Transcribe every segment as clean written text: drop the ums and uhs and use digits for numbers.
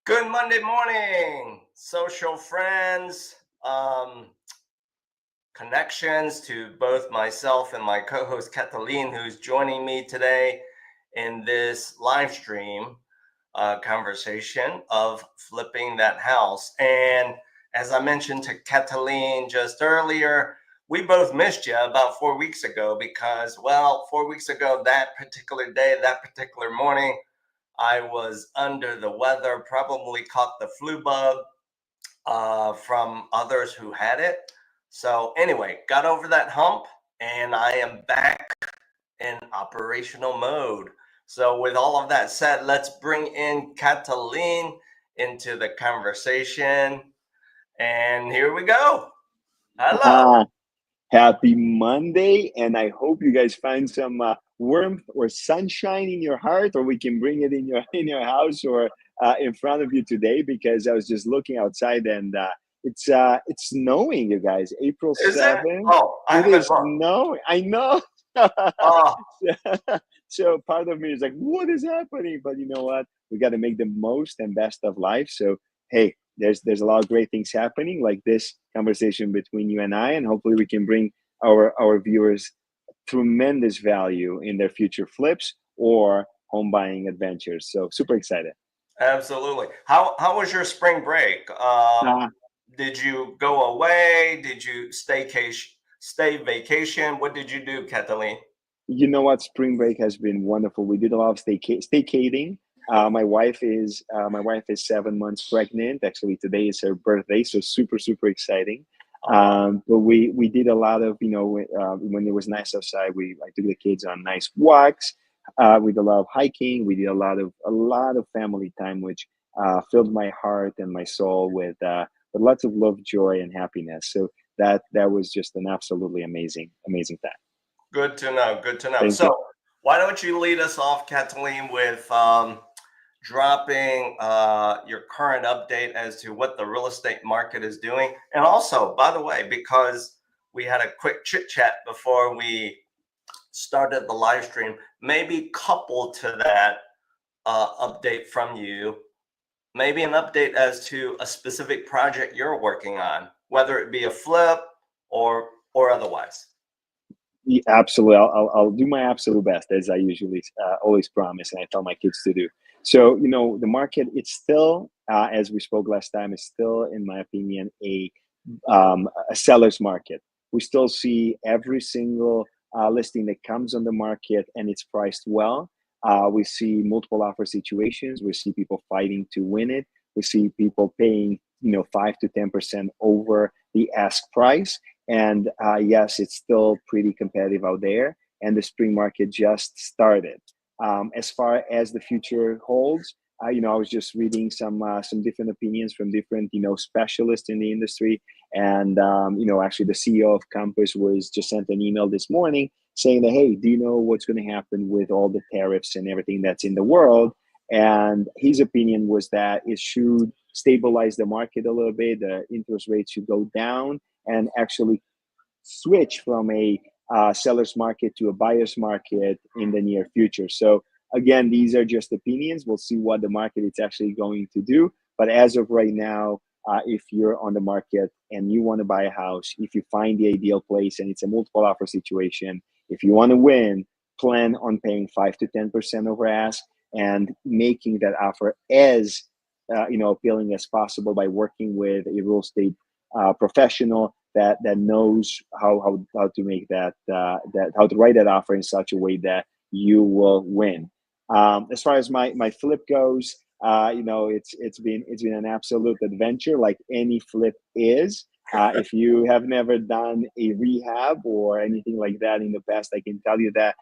Good Monday morning, social friends, connections to both myself and my co-host Catalin, who's joining me today in this live stream conversation of flipping that house. And as I mentioned to Catalin just earlier, we both missed you about 4 weeks ago because, well, 4 weeks ago, that particular day, that particular morning, I was under the weather, probably caught the flu bug from others who had it. So anyway, got over that hump and I am back in operational mode. So with all of that said, let's bring in Catalin into the conversation. And here we go. Hello. Happy Monday, and I hope you guys find some warmth or sunshine in your heart, or we can bring it in your house or in front of you today, because I was just looking outside and it's snowing, you guys. April 7th. Oh, it is snowing. I know. Oh. So part of me is like, what is happening? But you know what? We got to make the most and best of life. So hey, there's a lot of great things happening, like this conversation between you and I, and hopefully we can bring our viewers tremendous value in their future flips or home buying adventures. So super excited. Absolutely. How was your spring break? Did you go away? Did you stay vacation? What did you do, Catalin? You know what? Spring break has been wonderful. We did a lot of staycating. My wife is 7 months pregnant. Actually, today is her birthday, so super exciting. But we did a lot of, when it was nice outside, I took the kids on nice walks. We did a lot of hiking. We did a lot of family time, which filled my heart and my soul with lots of love, joy, and happiness. So that was just an absolutely amazing time. Good to know. Good to know. Thank so you. Why don't you lead us off, Catalin, with dropping your current update as to what the real estate market is doing. And also, by the way, because we had a quick chit chat before we started the live stream, maybe coupled to that update from you, maybe an update as to a specific project you're working on, whether it be a flip or otherwise. Yeah, absolutely. I'll do my absolute best, as I usually always promise, and I tell my kids to do. So, the market, it's still, as we spoke last time, is still, in my opinion, a seller's market. We still see every single listing that comes on the market, and it's priced well. We see multiple offer situations. We see people fighting to win it. We see people paying, 5 to 10% over the ask price. And yes, it's still pretty competitive out there, and the spring market just started. As far as the future holds, I was just reading some different opinions from different specialists in the industry, and actually the CEO of Compass was just sent an email this morning saying that, hey, do you know what's going to happen with all the tariffs and everything that's in the world? And his opinion was that it should stabilize the market a little bit. The interest rates should go down and actually switch from a seller's market to a buyer's market in the near future. So again, these are just opinions. We'll see what the market is actually going to do. But as of right now, if you're on the market and you want to buy a house, if you find the ideal place and it's a multiple offer situation, if you want to win, plan on paying 5 to 10% over ask. and making that offer as appealing as possible by working with a real estate professional that knows how to make that how to write that offer in such a way that you will win. As far as my flip goes, it's been an absolute adventure, like any flip is. If you have never done a rehab or anything like that in the past, I can tell you that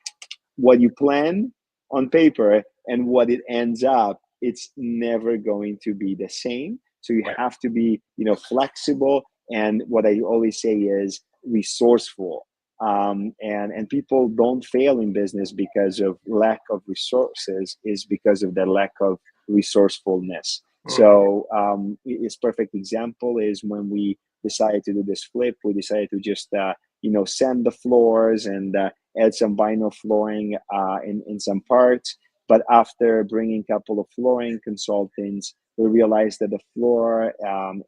what you plan on paper and what it ends up, it's never going to be the same. So you Right. have to be, flexible. And what I always say is resourceful. And people don't fail in business because of lack of resources, is because of the lack of resourcefulness. Mm. So its perfect example is when we decided to do this flip, we decided to just sand the floors and add some vinyl flooring in some parts. But after bringing a couple of flooring consultants, we realized that the floor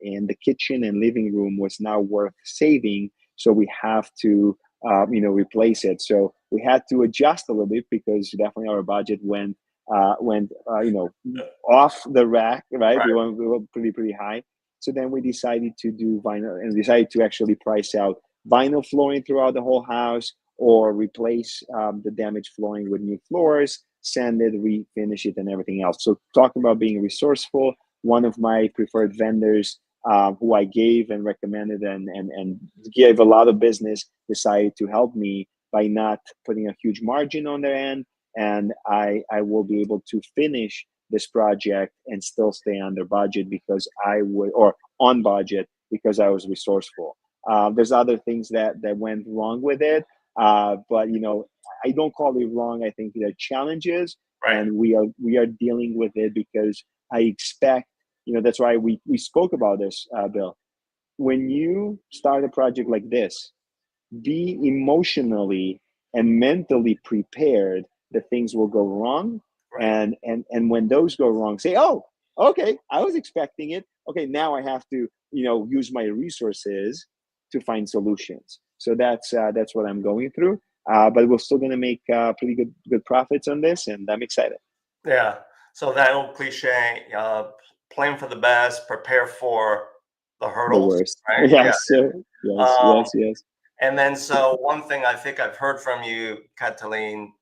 in the kitchen and living room was now worth saving. So we have to, replace it. So we had to adjust a little bit because definitely our budget went off the rack, right? Right. We were pretty high. So then we decided to do vinyl and decided to actually price out vinyl flooring throughout the whole house, or replace the damaged flooring with new floors, sand it, refinish it, and everything else. So talking about being resourceful, one of my preferred vendors who I gave and recommended and gave a lot of business decided to help me by not putting a huge margin on their end. And I will be able to finish this project and still stay under budget because or on budget because I was resourceful. There's other things that went wrong with it, but I don't call it wrong. I think there are challenges, Right. and we are dealing with it because I expect. That's why we spoke about this, Bill. When you start a project like this, be emotionally and mentally prepared that things will go wrong. Right. And when those go wrong, say, oh, okay, I was expecting it. Okay, now I have to, use my resources to find solutions. So that's what I'm going through. But we're still going to make pretty good profits on this, and I'm excited. Yeah. So that old cliche, plan for the best, prepare for the The hurdles, worst. right? Yeah. Yes, sir. Yes, Um, yes, yes. and then, so one thing I think I've heard from you, Catalin,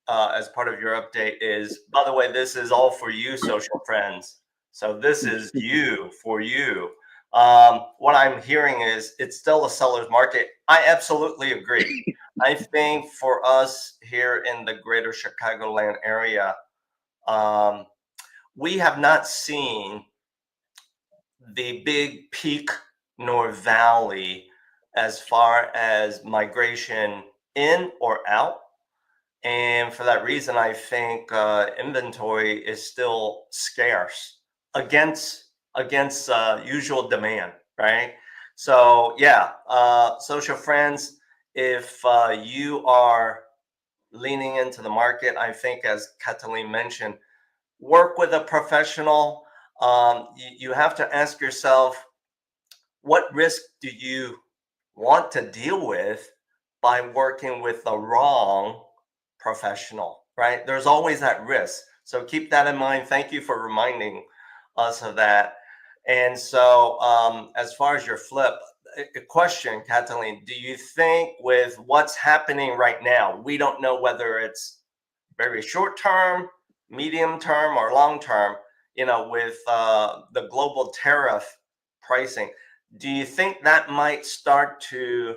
as part of your update is, by the way, this is all for you, social friends. So this is you, for you. What I'm hearing is it's still a seller's market. I absolutely agree. I think for us here in the greater Chicagoland area, um, we have not seen the big peak nor valley as far as migration in or out. And for that reason, I think inventory is still scarce against usual demand, right? So yeah, social friends, if you are leaning into the market, I think as Catalin mentioned, work with a professional. You have to ask yourself, what risk do you want to deal with by working with the wrong professional, right? There's always that risk. So keep that in mind. Thank you for reminding us of that. And so, as far as your flip, a question, Catalin, do you think with what's happening right now, we don't know whether it's very short term, medium term, or long term, with the global tariff pricing, do you think that might start to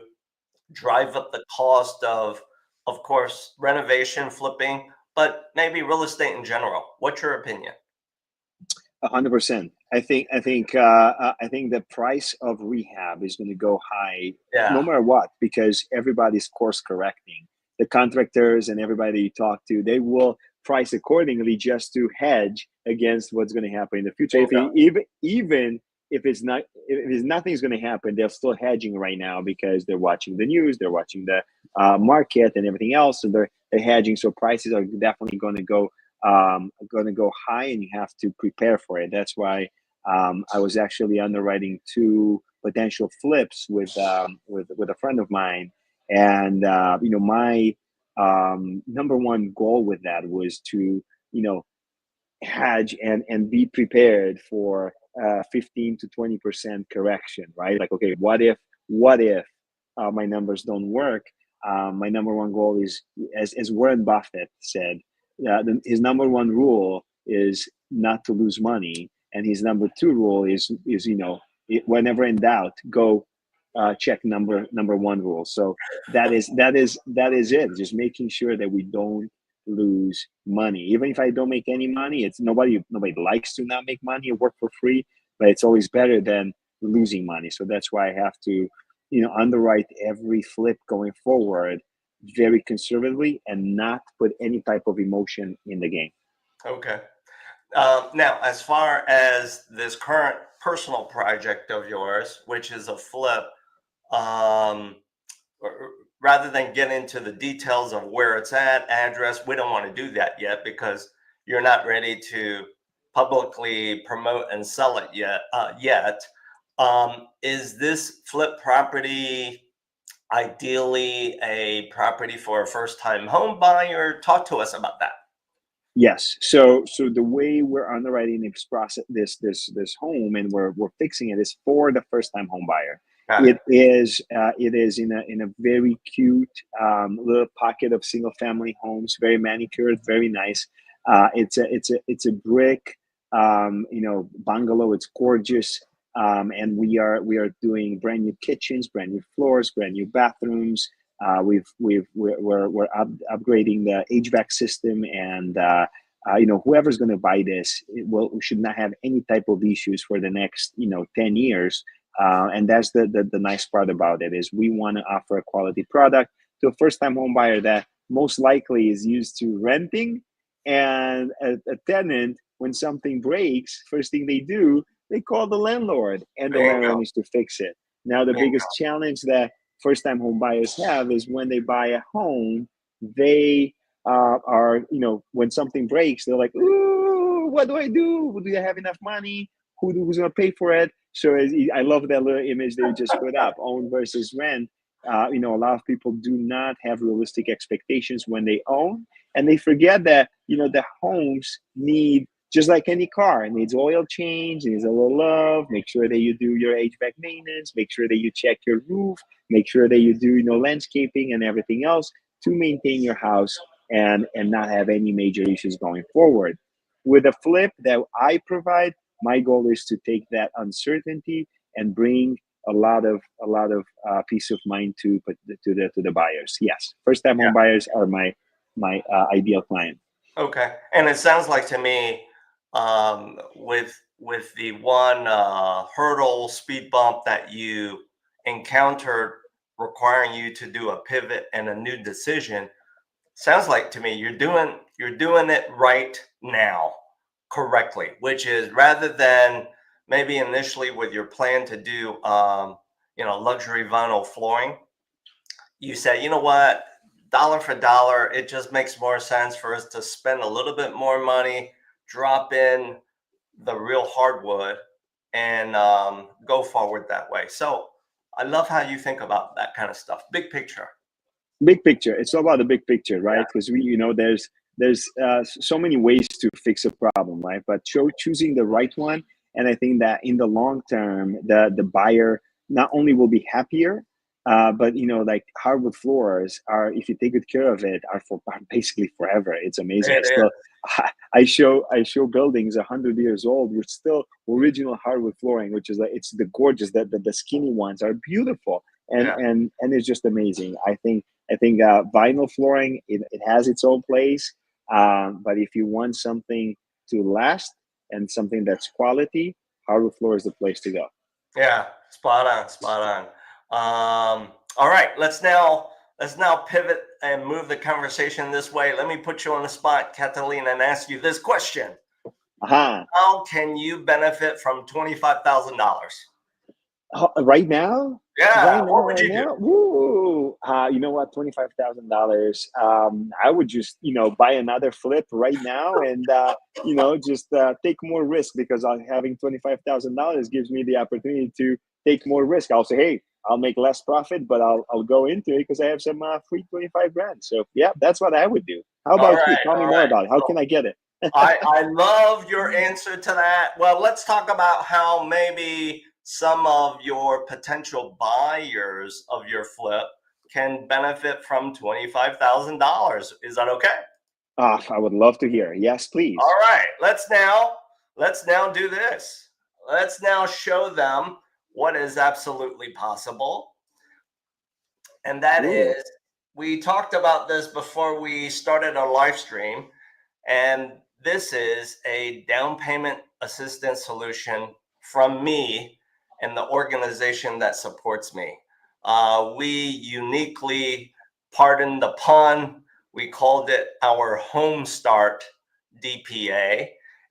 drive up the cost of course, renovation, flipping, but maybe real estate in general? What's your opinion? 100%. I think I think the price of rehab is going to go high no Yeah. matter what, because everybody's course correcting. The contractors and everybody you talk to, they will price accordingly just to hedge against what's going to happen in the future. If Bingo. even if it's not, if nothing's going to happen, they're still hedging right now because they're watching the news, they're watching the market and everything else, and they're hedging. So prices are definitely going to go high, and you have to prepare for it. That's why I was actually underwriting two potential flips with a friend of mine, and my number one goal with that was to hedge and be prepared for 15 to 20% correction, right? Like, okay, what if my numbers don't work? My number one goal is, as Warren Buffett said, his number one rule is not to lose money, and his number two rule is whenever in doubt, go check number one rule. So that is it. Just making sure that we don't lose money. Even if I don't make any money, it's nobody likes to not make money or work for free, but it's always better than losing money. So that's why I have to, underwrite every flip going forward very conservatively and not put any type of emotion in the game. Okay. Now, as far as this current personal project of yours, which is a flip, um, rather than get into the details of where it's at, address, we don't want to do that yet because you're not ready to publicly promote and sell it yet. Is this flip property ideally a property for a first-time home buyer? Talk to us about that. Yes. So the way we're underwriting this home, and we're fixing it, is for the first time home buyer. It is in a very cute little pocket of single family homes, very manicured, very nice. It's a brick bungalow. It's gorgeous. And we are doing brand new kitchens, brand new floors, brand new bathrooms. We're upgrading the HVAC system, and whoever's going to buy this, we should not have any type of issues for the next 10 years. And that's the nice part about it, is we want to offer a quality product to a first-time home buyer that most likely is used to renting, and a tenant, when something breaks, first thing they call the landlord, and the landlord needs to fix it. Now, the biggest challenge that first-time home buyers have is when they buy a home, they when something breaks, they're like, ooh, what do I do? Do I have enough money? Who's going to pay for it? So I love that little image they just put up, own versus rent. A lot of people do not have realistic expectations when they own, and they forget that, the homes need, just like any car, it needs oil change, it needs a little love. Make sure that you do your HVAC maintenance, make sure that you check your roof, make sure that you do, landscaping and everything else to maintain your house and not have any major issues going forward. With a flip that I provide, my goal is to take that uncertainty and bring a lot of peace of mind to the buyers. Yes, first time home buyers are my ideal client. Okay, and it sounds like to me, with the one hurdle speed bump that you encountered requiring you to do a pivot and a new decision, sounds like to me you're doing it right now correctly, which is, rather than maybe initially with your plan to do luxury vinyl flooring, you say, you know what, dollar for dollar, it just makes more sense for us to spend a little bit more money, drop in the real hardwood, and go forward that way. So I love how you think about that kind of stuff. Big picture. Big picture. It's all about the big picture, right? Because there's so many ways to fix a problem, right? But choosing the right one, and I think that in the long term, the buyer not only will be happier, but like hardwood floors are, if you take good care of it, are basically forever. It's amazing. I show buildings 100 years old with still original hardwood flooring, which is it's the gorgeous, the skinny ones are beautiful, and it's just amazing. I think vinyl flooring, it has its own place, but if you want something to last and something that's quality, hardwood floor is the place to go. Yeah, spot on. All right, let's now pivot and move the conversation this way. Let me put you on the spot, Catalin, and ask you this question. How can you benefit from $25,000? Right now? Yeah, what would you do? Woo! You know what? $25,000. I would just, buy another flip right now, and just take more risk, because having $25,000 gives me the opportunity to take more risk. I'll say, hey, I'll make less profit, but I'll go into it because I have some free 25 grand. So yeah, that's what I would do. How about you? Tell me more about it. How can I get it? I love your answer to that. Well, let's talk about how maybe some of your potential buyers of your flip can benefit from $25,000. Is that okay? I would love to hear. Yes, All please. right. Let's now do this. Let's now show them what is absolutely possible. And that Ooh. is, we talked about this before we started our live stream, and this is a down payment assistance solution from me and the organization that supports me. We uniquely, pardon the pun, we called it our Home Start DPA.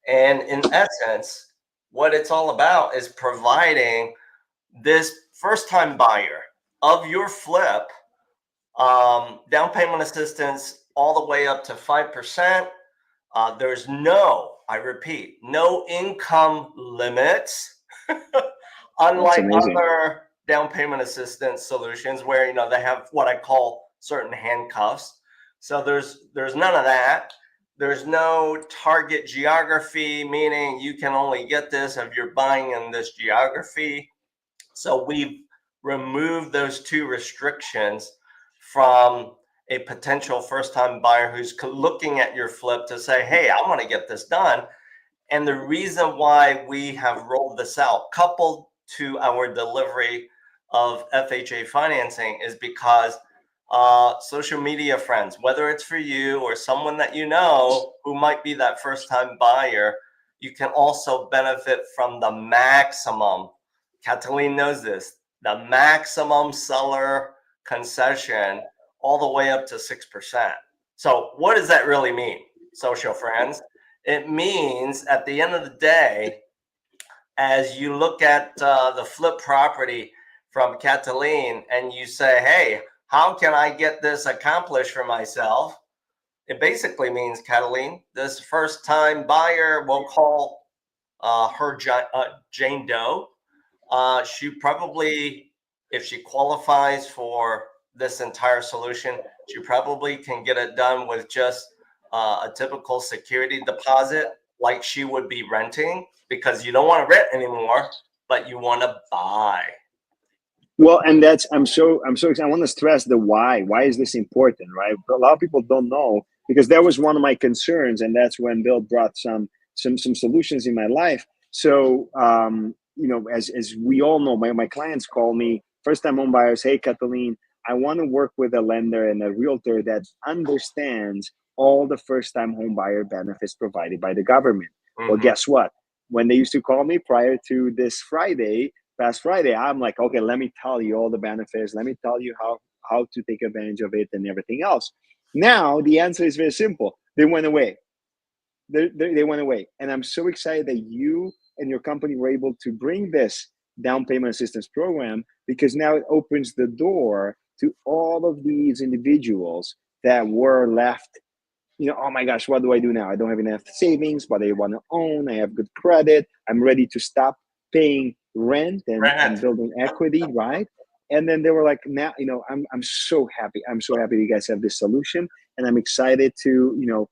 And in essence, what it's all about is providing this first time buyer of your flip down payment assistance all the way up to 5%. There's no, I repeat, no income limits, That's unlike amazing. other down payment assistance solutions where they have what I call certain handcuffs. So there's none of that. There's no target geography, meaning you can only get this if you're buying in this geography. So we've removed those two restrictions from a potential first-time buyer who's looking at your flip to say, hey, I want to get this done. And the reason why we have rolled this out, coupled to our delivery of FHA financing, is because social media friends, whether it's for you or someone that you know who might be that first-time buyer, you can also benefit from the maximum. Catalin knows this, the maximum seller concession all the way up to 6%. So what does that really mean, social friends? It means at the end of the day, as you look at the flip property from Catalin and you say, hey, how can I get this accomplished for myself? It basically means, Catalin, this first time buyer, we'll call her Jane Doe. She probably, if she qualifies for this entire solution, she probably can get it done with just a typical security deposit, like she would be renting, because you don't want to rent anymore, but you want to buy. Well, and that's I'm so excited. I want to stress the why. Why is this important, right? A lot of people don't know, because that was one of my concerns, and that's when Bill brought some solutions in my life. So as we all know, my clients call me first time home buyers. Hey, Catalin, I want to work with a lender and a realtor that understands all the first time home buyer benefits provided by the government. Well, Mm-hmm. guess what? When they used to call me prior to this past Friday, I'm like, okay, let me tell you all the benefits. Let me tell you how to take advantage of it and everything else. Now the answer is very simple. They went away. They went away, and I'm so excited that you and your company were able to bring this down payment assistance program, because now it opens the door to all of these individuals that were left, oh my gosh, what do I do now? I don't have enough savings, but I want to own. I have good credit. I'm ready to stop paying rent and Rent. building equity, right? And then they were like, now, I'm so happy. I'm so happy you guys have this solution, and I'm excited to,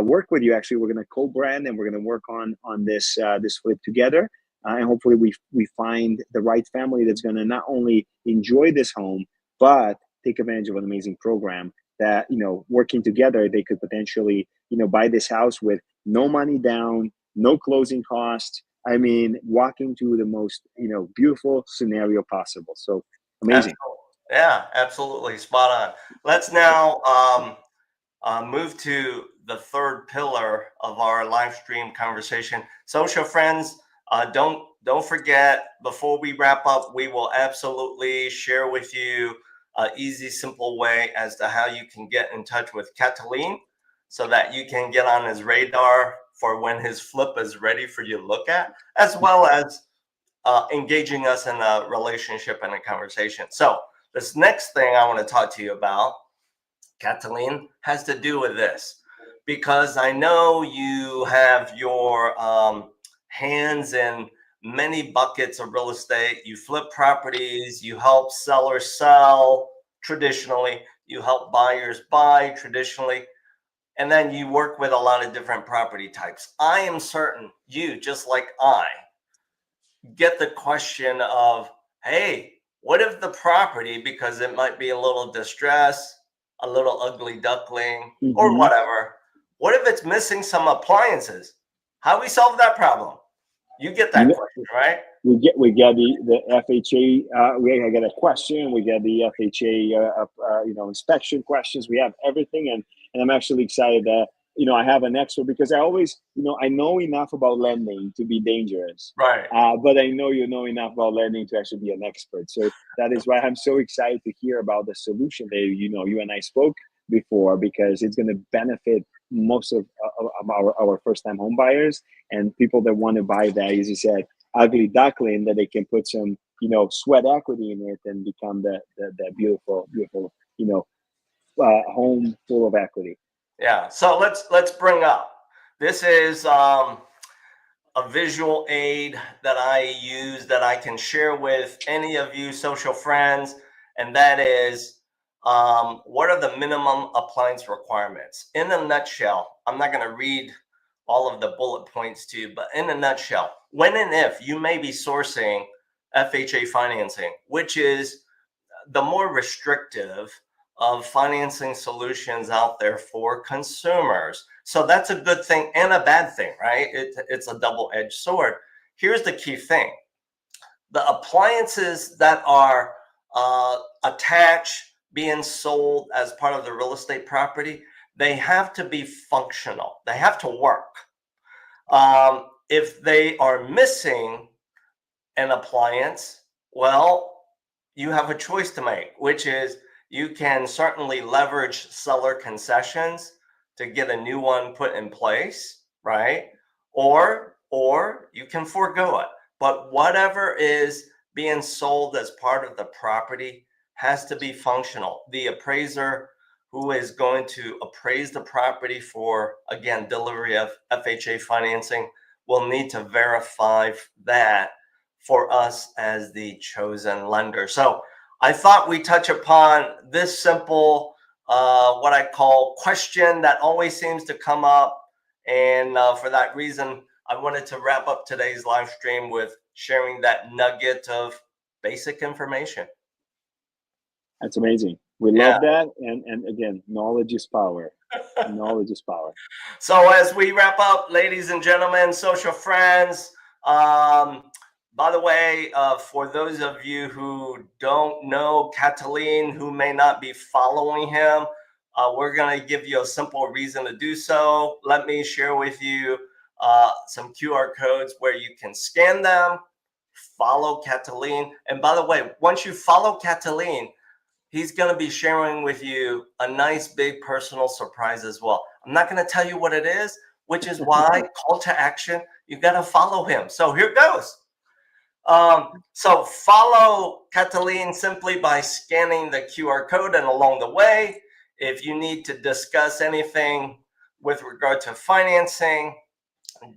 work with you. Actually, we're going to co-brand, and we're going to work on this flip together, and hopefully we find the right family that's going to not only enjoy this home, but take advantage of an amazing program that, working together, they could potentially, buy this house with no money down, no closing costs. I mean, walking to the most, beautiful scenario possible. So amazing. Absolutely. Yeah, absolutely. Spot on. Let's now move to the third pillar of our live stream conversation. Social friends, don't forget, before we wrap up, we will absolutely share with you an easy, simple way as to how you can get in touch with Catalin so that you can get on his radar for when his flip is ready for you to look at, as well as engaging us in a relationship and a conversation. So this next thing I want to talk to you about, Catalin, has to do with this, because I know you have your hands in many buckets of real estate. You flip properties, you help sellers sell traditionally, you help buyers buy traditionally. and then you work with a lot of different property types. I am certain you, just like I, get the question of, hey, what if the property, because it might be a little distressed, a little ugly duckling, or whatever, what if it's missing some appliances? How do we solve that problem? You get that question, right? We get the FHA. We get a question. We get the FHA inspection questions. We have everything, and I'm actually excited that I have an expert, because I always I know enough about lending to be dangerous, right? But I know enough about lending to actually be an expert. So that is why I'm so excited to hear about the solution that you and I spoke before, because it's going to benefit most of our first-time home buyers and people that want to buy that, as you said, ugly duckling, that they can put some sweat equity in it and become the beautiful home full of equity. Yeah. So let's bring up, this is a visual aid that I use that I can share with any of you social friends, and that is, what are the minimum appliance requirements? In a nutshell, I'm not going to read all of the bullet points to you, but in a nutshell, when and if you may be sourcing FHA financing, which is the more restrictive of financing solutions out there for consumers. So that's a good thing and a bad thing, right? It's a double-edged sword. Here's the key thing. The appliances that are attached, being sold as part of the real estate property, they have to be functional. They have to work. If they are missing an appliance, well, you have a choice to make, which is you can certainly leverage seller concessions to get a new one put in place, right? Or you can forego it. But whatever is being sold as part of the property has to be functional. The appraiser who is going to appraise the property for, again, delivery of FHA financing will need to verify that for us as the chosen lender. So I thought we touch upon this simple, what I call question that always seems to come up. And for that reason, I wanted to wrap up today's live stream with sharing that nugget of basic information. That's amazing. We love that. And again, knowledge is power. Knowledge is power. So as we wrap up, ladies and gentlemen, social friends, by the way, for those of you who don't know Catalin, who may not be following him, we're going to give you a simple reason to do so. Let me share with you some QR codes where you can scan them, follow Catalin. And by the way, once you follow Catalin, he's going to be sharing with you a nice big personal surprise as well. I'm not going to tell you what it is, which is why, call to action, you got to follow him. So here goes. So follow Catalin simply by scanning the QR code, and along the way, if you need to discuss anything with regard to financing,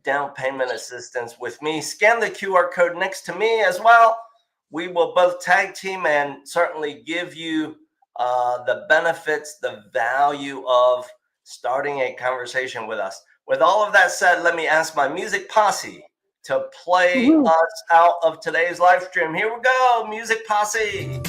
down payment assistance with me, scan the QR code next to me as well. We will both tag team and certainly give you the benefits, the value of starting a conversation with us. With all of that said, let me ask my music posse to play us out of today's live stream. Here we go, music posse.